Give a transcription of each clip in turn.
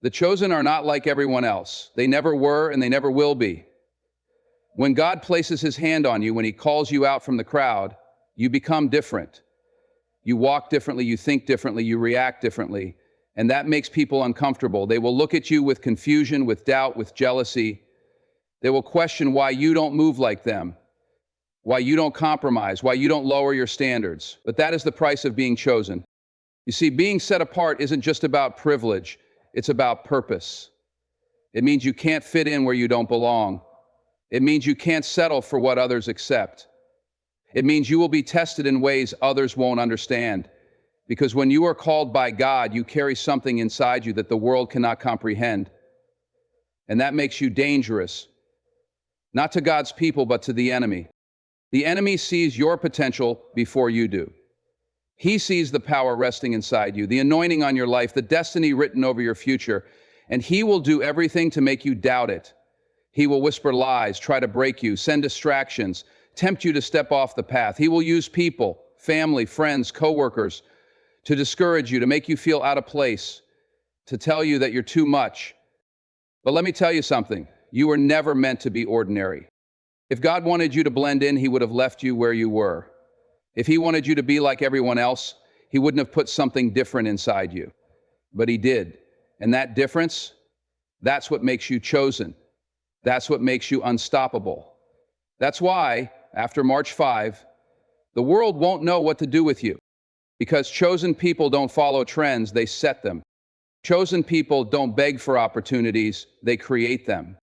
The chosen are not like everyone else. They never were and they never will be. When God places his hand on you, when he calls you out from the crowd, you become different. You walk differently, you think differently, you react differently, and that makes people uncomfortable. They will look at you with confusion, with doubt, with jealousy. They will question why you don't move like them, why you don't compromise, why you don't lower your standards. But that is the price of being chosen. You see, being set apart isn't just about privilege, it's about purpose. It means you can't fit in where you don't belong. It means you can't settle for what others accept. It means you will be tested in ways others won't understand. Because when you are called by God, you carry something inside you that the world cannot comprehend. And that makes you dangerous, not to God's people, but to the enemy. The enemy sees your potential before you do. He sees the power resting inside you, the anointing on your life, the destiny written over your future, and he will do everything to make you doubt it. He will whisper lies, try to break you, send distractions, tempt you to step off the path. He will use people, family, friends, coworkers, to discourage you, to make you feel out of place, to tell you that you're too much. But let me tell you something. You were never meant to be ordinary. If God wanted you to blend in, he would have left you where you were. If he wanted you to be like everyone else, he wouldn't have put something different inside you. But he did. And that difference, that's what makes you chosen. That's what makes you unstoppable. That's why, after March 5, the world won't know what to do with you. Because chosen people don't follow trends, they set them. Chosen people don't beg for opportunities, they create them.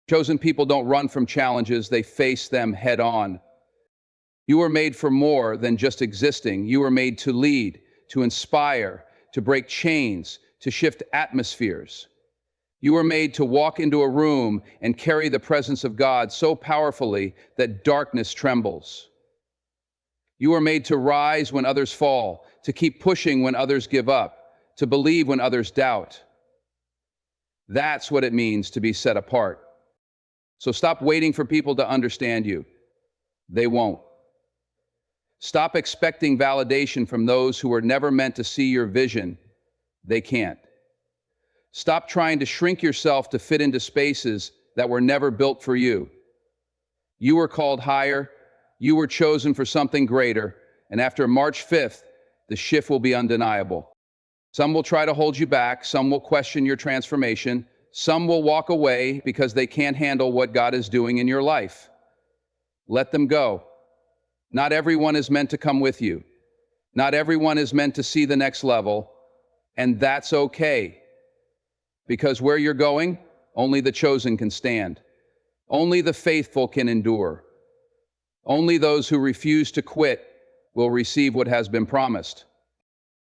Chosen people don't run from challenges, they face them head on. You were made for more than just existing. You were made to lead, to inspire, to break chains, to shift atmospheres. You were made to walk into a room and carry the presence of God so powerfully that darkness trembles. You were made to rise when others fall, to keep pushing when others give up, to believe when others doubt. That's what it means to be set apart. So stop waiting for people to understand you. They won't. Stop expecting validation from those who were never meant to see your vision. They can't. Stop trying to shrink yourself to fit into spaces that were never built for you. You were called higher. You were chosen for something greater. And after March 5th, the shift will be undeniable. Some will try to hold you back. Some will question your transformation. Some will walk away because they can't handle what God is doing in your life. Let them go. Not everyone is meant to come with you. Not everyone is meant to see the next level. And that's okay. Because where you're going, only the chosen can stand. Only the faithful can endure. Only those who refuse to quit will receive what has been promised.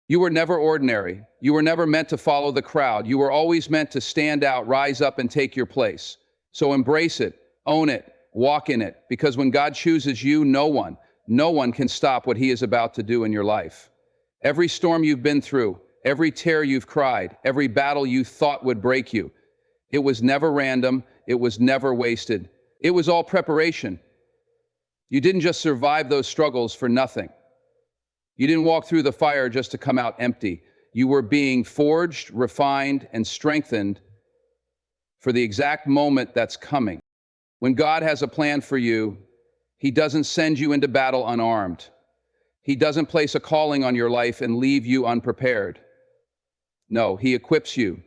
You were never ordinary. You were never meant to follow the crowd. You were always meant to stand out, rise up, and take your place. So embrace it, own it, walk in it, because when God chooses you, no one can stop what he is about to do in your life. Every storm you've been through, every tear you've cried, every battle you thought would break you, it was never random, it was never wasted. It was all preparation. You didn't just survive those struggles for nothing. You didn't walk through the fire just to come out empty. You were being forged, refined, and strengthened for the exact moment that's coming. When God has a plan for you, he doesn't send you into battle unarmed. He doesn't place a calling on your life and leave you unprepared. No, he equips you.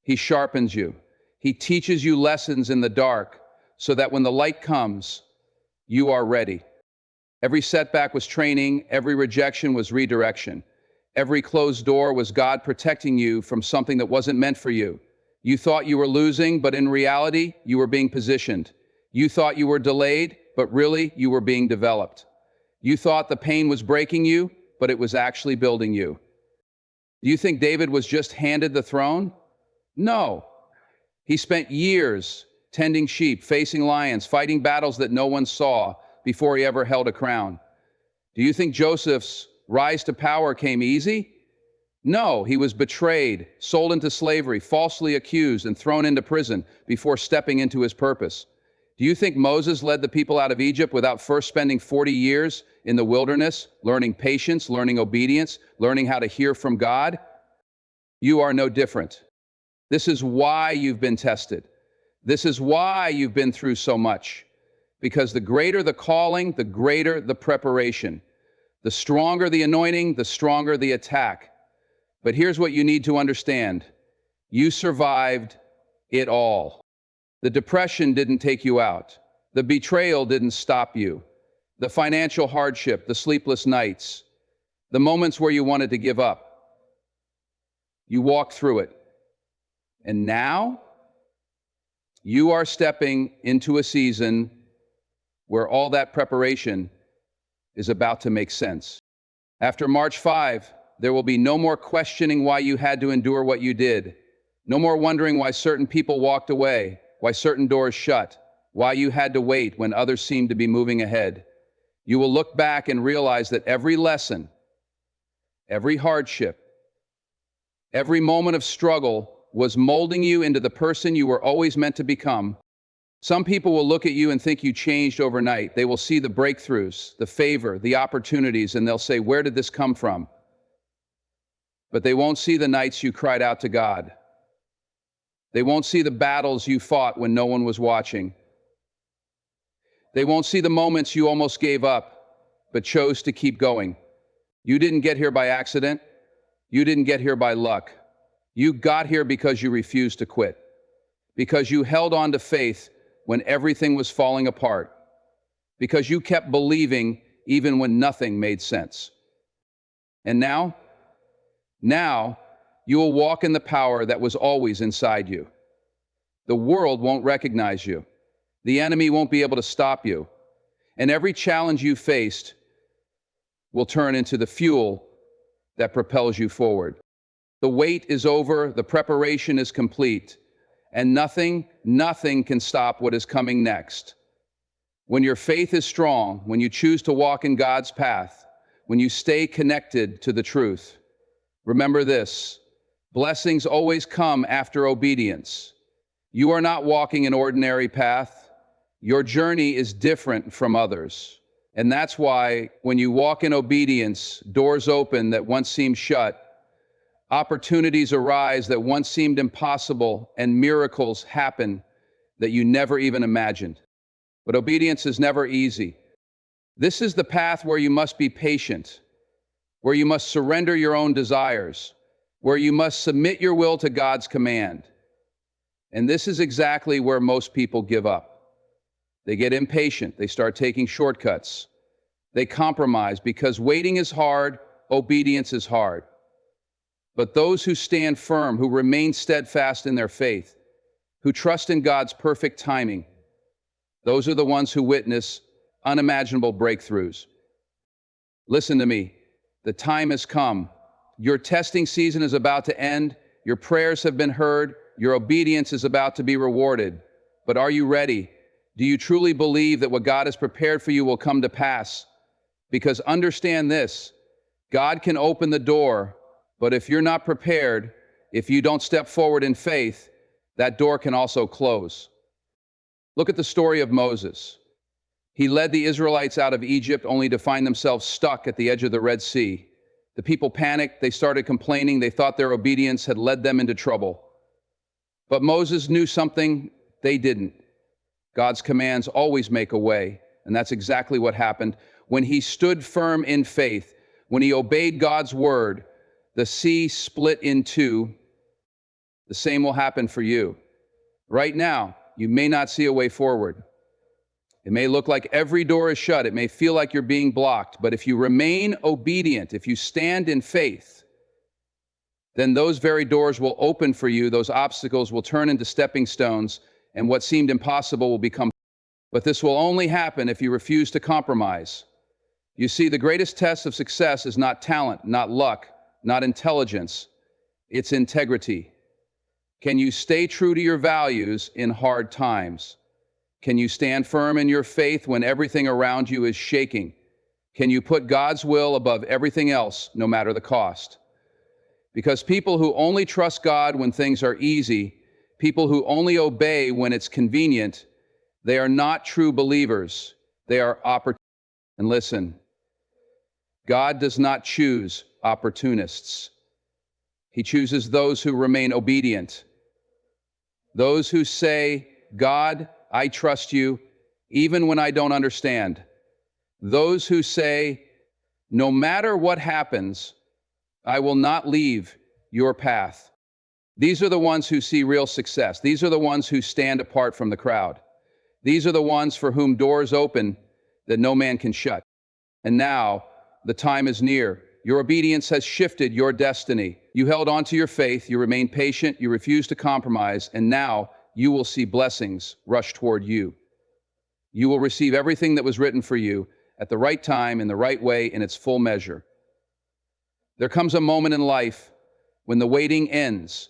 He sharpens you. He teaches you lessons in the dark so that when the light comes, you are ready. Every setback was training. Every rejection was redirection. Every closed door was God protecting you from something that wasn't meant for you. You thought you were losing, but in reality, you were being positioned. You thought you were delayed, but really, you were being developed. You thought the pain was breaking you, but it was actually building you. Do you think David was just handed the throne? No. He spent years tending sheep, facing lions, fighting battles that no one saw before he ever held a crown. Do you think Joseph's rise to power came easy? No, he was betrayed, sold into slavery, falsely accused, and thrown into prison before stepping into his purpose. Do you think Moses led the people out of Egypt without first spending 40 years in the wilderness, learning patience, learning obedience, learning how to hear from God? You are no different. This is why you've been tested. This is why you've been through so much. Because the greater the calling, the greater the preparation. The stronger the anointing, the stronger the attack. But here's what you need to understand. You survived it all. The depression didn't take you out. The betrayal didn't stop you. The financial hardship, the sleepless nights, the moments where you wanted to give up. You walked through it. And now you are stepping into a season where all that preparation is about to make sense. After March 5, there will be no more questioning why you had to endure what you did. No more wondering why certain people walked away, why certain doors shut, why you had to wait when others seemed to be moving ahead. You will look back and realize that every lesson, every hardship, every moment of struggle was molding you into the person you were always meant to become. Some people will look at you and think you changed overnight. They will see the breakthroughs, the favor, the opportunities, and they'll say, "Where did this come from?" But they won't see the nights you cried out to God. They won't see the battles you fought when no one was watching. They won't see the moments you almost gave up, but chose to keep going. You didn't get here by accident. You didn't get here by luck. You got here because you refused to quit, because you held on to faith when everything was falling apart, because you kept believing even when nothing made sense. And now you will walk in the power that was always inside you. The world won't recognize you. The enemy won't be able to stop you. And every challenge you faced will turn into the fuel that propels you forward. The wait is over, the preparation is complete, and nothing can stop what is coming next. When your faith is strong, when you choose to walk in God's path, when you stay connected to the truth, remember this: blessings always come after obedience. You are not walking an ordinary path. Your journey is different from others. And that's why when you walk in obedience, doors open that once seemed shut, opportunities arise that once seemed impossible, and miracles happen that you never even imagined. But obedience is never easy. This is the path where you must be patient, where you must surrender your own desires, where you must submit your will to God's command. And this is exactly where most people give up. They get impatient. They start taking shortcuts. They compromise because waiting is hard, obedience is hard. But those who stand firm, who remain steadfast in their faith, who trust in God's perfect timing, those are the ones who witness unimaginable breakthroughs. Listen to me. The time has come. Your testing season is about to end. Your prayers have been heard. Your obedience is about to be rewarded. But are you ready? Do you truly believe that what God has prepared for you will come to pass? Because understand this: God can open the door, but if you're not prepared, if you don't step forward in faith, that door can also close. Look at the story of Moses. He led the Israelites out of Egypt only to find themselves stuck at the edge of the Red Sea. The people panicked. They started complaining. They thought their obedience had led them into trouble. But Moses knew something they didn't. God's commands always make a way, and that's exactly what happened. When he stood firm in faith, when he obeyed God's word, the sea split in two. The same will happen for you. Right now, you may not see a way forward. It may look like every door is shut. It may feel like you're being blocked. But if you remain obedient, if you stand in faith, then those very doors will open for you. Those obstacles will turn into stepping stones, and what seemed impossible will become. But this will only happen if you refuse to compromise. You see, the greatest test of success is not talent, not luck, not intelligence. It's integrity. Can you stay true to your values in hard times? Can you stand firm in your faith when everything around you is shaking? Can you put God's will above everything else, no matter the cost? Because people who only trust God when things are easy, people who only obey when it's convenient, they are not true believers. They are opportunists. And listen, God does not choose opportunists. He chooses those who remain obedient. Those who say, God, I trust you, even when I don't understand. Those who say, no matter what happens, I will not leave your path. These are the ones who see real success. These are the ones who stand apart from the crowd. These are the ones for whom doors open that no man can shut. And now, the time is near. Your obedience has shifted your destiny. You held on to your faith, you remained patient, you refused to compromise, and now you will see blessings rush toward you. You will receive everything that was written for you at the right time, in the right way, in its full measure. There comes a moment in life when the waiting ends,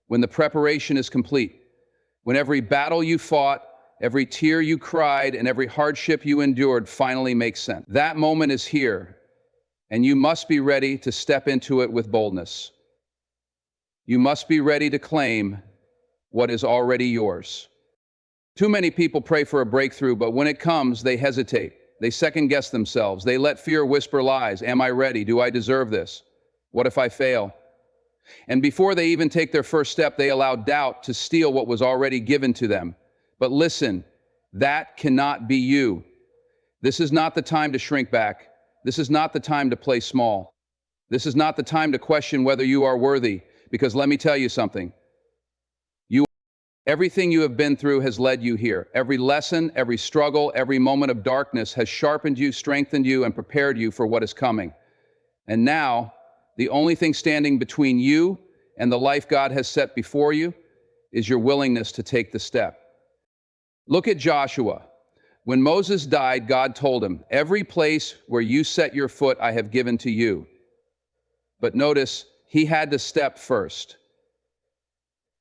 when the preparation is complete, when every battle you fought, every tear you cried, and every hardship you endured finally makes sense. That moment is here, and you must be ready to step into it with boldness. You must be ready to claim what is already yours. Too many people pray for a breakthrough, but when it comes, they hesitate. They second-guess themselves. They let fear whisper lies. Am I ready? Do I deserve this? What if I fail? And before they even take their first step, they allow doubt to steal what was already given to them. But listen, that cannot be you. This is not the time to shrink back. This is not the time to play small. This is not the time to question whether you are worthy, because let me tell you something. Everything you have been through has led you here. Every lesson, every struggle, every moment of darkness has sharpened you, strengthened you, and prepared you for what is coming. And now, the only thing standing between you and the life God has set before you is your willingness to take the step. Look at Joshua. When Moses died, God told him, every place where you set your foot, I have given to you. But notice, he had to step first.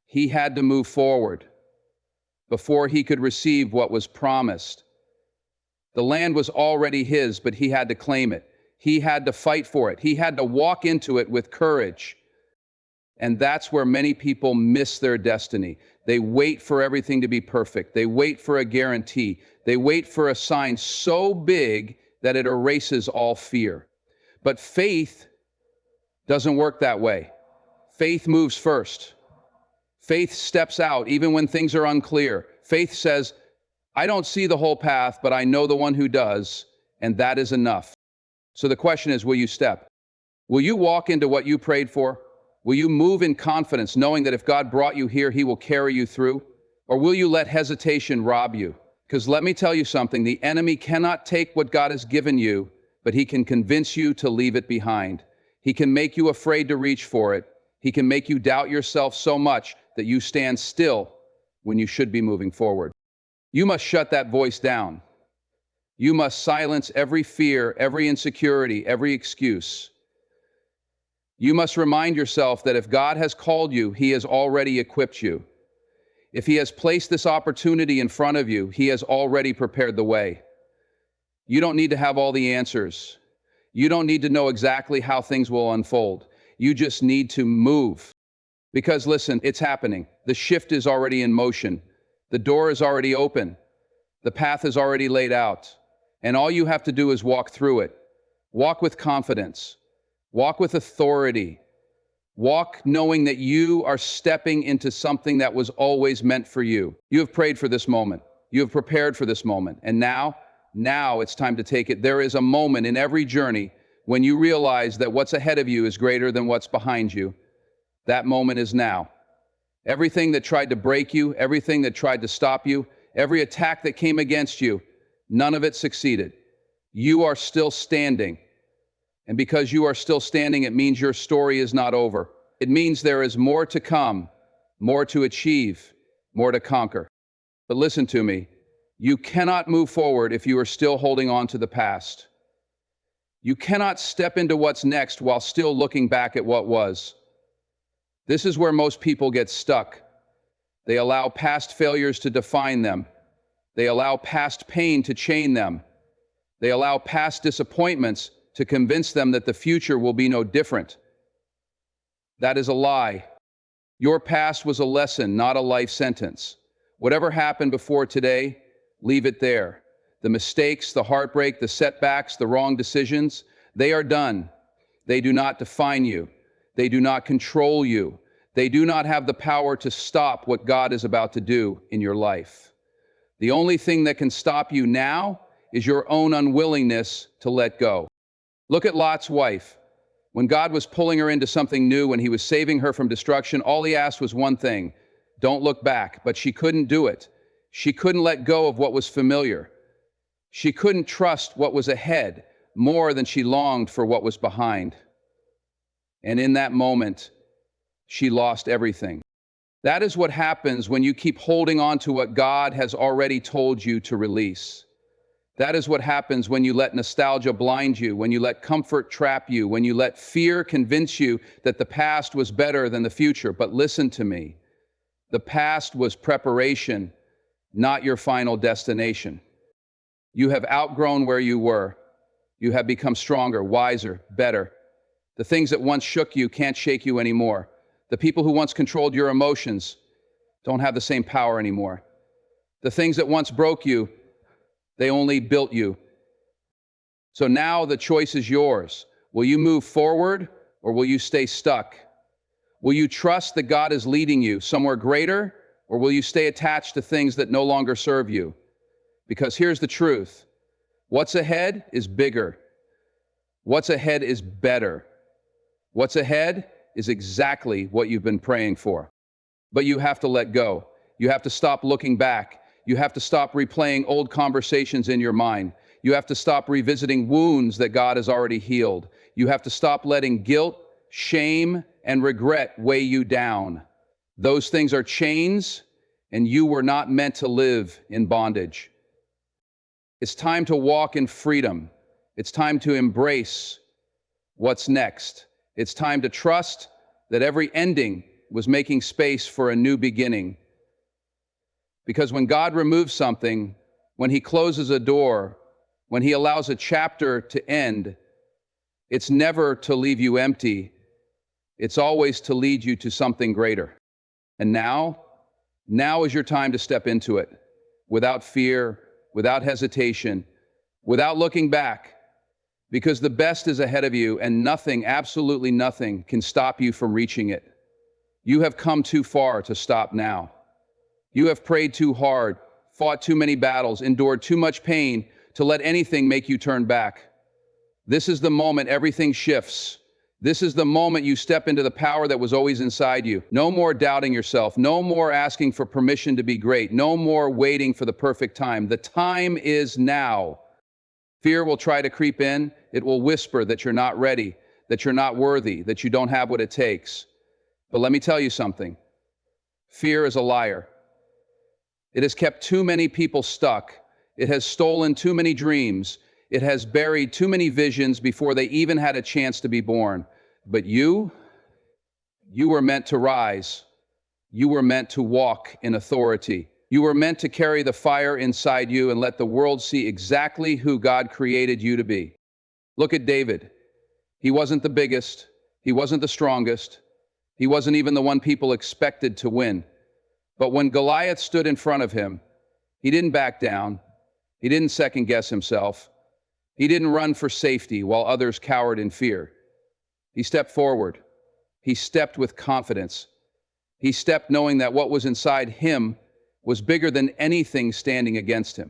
He had to move forward before he could receive what was promised. The land was already his, but he had to claim it. He had to fight for it. He had to walk into it with courage. And that's where many people miss their destiny. They wait for everything to be perfect. They wait for a guarantee. They wait for a sign so big that it erases all fear. But faith doesn't work that way. Faith moves first. Faith steps out even when things are unclear. Faith says, I don't see the whole path, but I know the one who does, and that is enough. So the question is, will you step? Will you walk into what you prayed for? Will you move in confidence, knowing that if God brought you here, he will carry you through? Or will you let hesitation rob you? Because let me tell you something, the enemy cannot take what God has given you, but he can convince you to leave it behind. He can make you afraid to reach for it. He can make you doubt yourself so much that you stand still when you should be moving forward. You must shut that voice down. You must silence every fear, every insecurity, every excuse. You must remind yourself that if God has called you, he has already equipped you. If he has placed this opportunity in front of you, he has already prepared the way. You don't need to have all the answers. You don't need to know exactly how things will unfold. You just need to move. Because listen, it's happening. The shift is already in motion. The door is already open. The path is already laid out. And all you have to do is walk through it. Walk with confidence. Walk with authority. Walk knowing that you are stepping into something that was always meant for you. You have prayed for this moment. You have prepared for this moment. And now it's time to take it. There is a moment in every journey when you realize that what's ahead of you is greater than what's behind you. That moment is now. Everything that tried to break you, everything that tried to stop you, every attack that came against you, none of it succeeded. You are still standing. And because you are still standing, it means your story is not over. It means there is more to come, more to achieve, more to conquer. But listen to me. You cannot move forward if you are still holding on to the past. You cannot step into what's next while still looking back at what was. This is where most people get stuck. They allow past failures to define them. They allow past pain to chain them. They allow past disappointments to convince them that the future will be no different. That is a lie. Your past was a lesson, not a life sentence. Whatever happened before today, leave it there. The mistakes, the heartbreak, the setbacks, the wrong decisions, they are done. They do not define you. They do not control you. They do not have the power to stop what God is about to do in your life. The only thing that can stop you now is your own unwillingness to let go. Look at Lot's wife. When God was pulling her into something new, when he was saving her from destruction, all he asked was one thing: don't look back. But she couldn't do it. She couldn't let go of what was familiar. She couldn't trust what was ahead more than she longed for what was behind. And in that moment, she lost everything. That is what happens when you keep holding on to what God has already told you to release. That is what happens when you let nostalgia blind you, when you let comfort trap you, when you let fear convince you that the past was better than the future. But listen to me. The past was preparation, not your final destination. You have outgrown where you were. You have become stronger, wiser, better. The things that once shook you can't shake you anymore. The people who once controlled your emotions don't have the same power anymore. The things that once broke you, they only built you. So now the choice is yours. Will you move forward or will you stay stuck? Will you trust that God is leading you somewhere greater, or will you stay attached to things that no longer serve you? Because here's the truth. What's ahead is bigger. What's ahead is better. What's ahead is exactly what you've been praying for. But you have to let go. You have to stop looking back. You have to stop replaying old conversations in your mind. You have to stop revisiting wounds that God has already healed. You have to stop letting guilt, shame, and regret weigh you down. Those things are chains, and you were not meant to live in bondage. It's time to walk in freedom. It's time to embrace what's next. It's time to trust that every ending was making space for a new beginning. Because when God removes something, when he closes a door, when he allows a chapter to end, it's never to leave you empty. It's always to lead you to something greater. And now is your time to step into it without fear, without hesitation, without looking back, because the best is ahead of you and nothing, absolutely nothing, can stop you from reaching it. You have come too far to stop now. You have prayed too hard, fought too many battles, endured too much pain to let anything make you turn back. This is the moment everything shifts. This is the moment you step into the power that was always inside you. No more doubting yourself. No more asking for permission to be great. No more waiting for the perfect time. The time is now. Fear will try to creep in. It will whisper that you're not ready, that you're not worthy, that you don't have what it takes. But let me tell you something. Fear is a liar. It has kept too many people stuck. It has stolen too many dreams. It has buried too many visions before they even had a chance to be born. But you were meant to rise. You were meant to walk in authority. You were meant to carry the fire inside you and let the world see exactly who God created you to be. Look at David. He wasn't the biggest. He wasn't the strongest. He wasn't even the one people expected to win. But when Goliath stood in front of him, he didn't back down. He didn't second guess himself. He didn't run for safety while others cowered in fear. He stepped forward. He stepped with confidence. He stepped knowing that what was inside him was bigger than anything standing against him.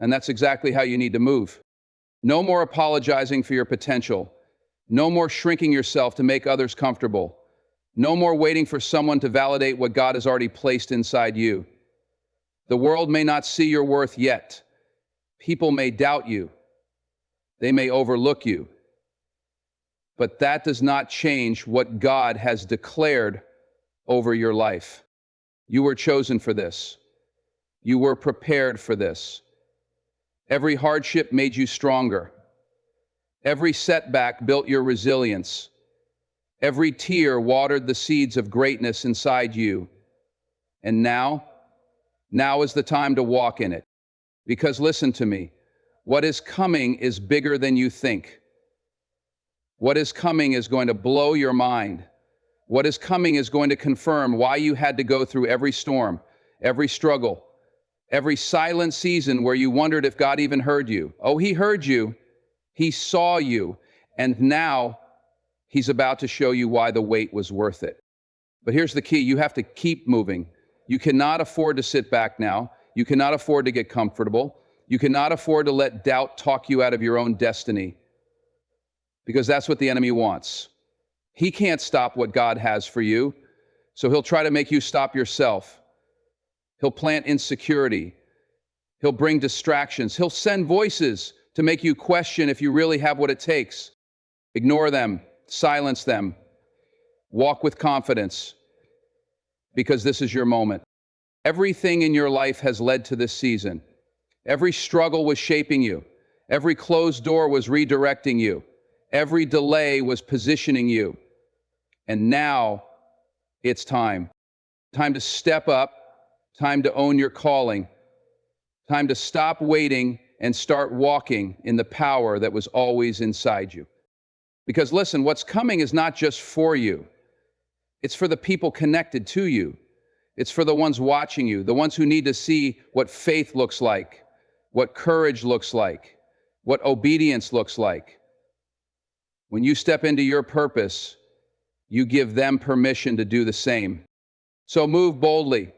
And that's exactly how you need to move. No more apologizing for your potential. No more shrinking yourself to make others comfortable. No more waiting for someone to validate what God has already placed inside you. The world may not see your worth yet. People may doubt you. They may overlook you. But that does not change what God has declared over your life. You were chosen for this. You were prepared for this. Every hardship made you stronger. Every setback built your resilience. Every tear watered the seeds of greatness inside you. And now is the time to walk in it. Because listen to me, what is coming is bigger than you think. What is coming is going to blow your mind. What is coming is going to confirm why you had to go through every storm, every struggle, every silent season where you wondered if God even heard you. Oh, he heard you. He saw you. And now he's about to show you why the wait was worth it. But here's the key: you have to keep moving. You cannot afford to sit back now. You cannot afford to get comfortable. You cannot afford to let doubt talk you out of your own destiny, because that's what the enemy wants. He can't stop what God has for you, so he'll try to make you stop yourself. He'll plant insecurity. He'll bring distractions. He'll send voices to make you question if you really have what it takes. Ignore them, silence them, walk with confidence, because this is your moment. Everything in your life has led to this season. Every struggle was shaping you. Every closed door was redirecting you. Every delay was positioning you. And now it's time. Time to step up, time to own your calling, time to stop waiting and start walking in the power that was always inside you. Because listen, what's coming is not just for you. It's for the people connected to you. It's for the ones watching you, the ones who need to see what faith looks like, what courage looks like, what obedience looks like. When you step into your purpose, you give them permission to do the same. So move boldly,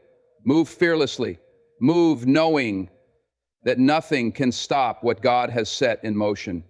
move fearlessly, move knowing that nothing can stop what God has set in motion.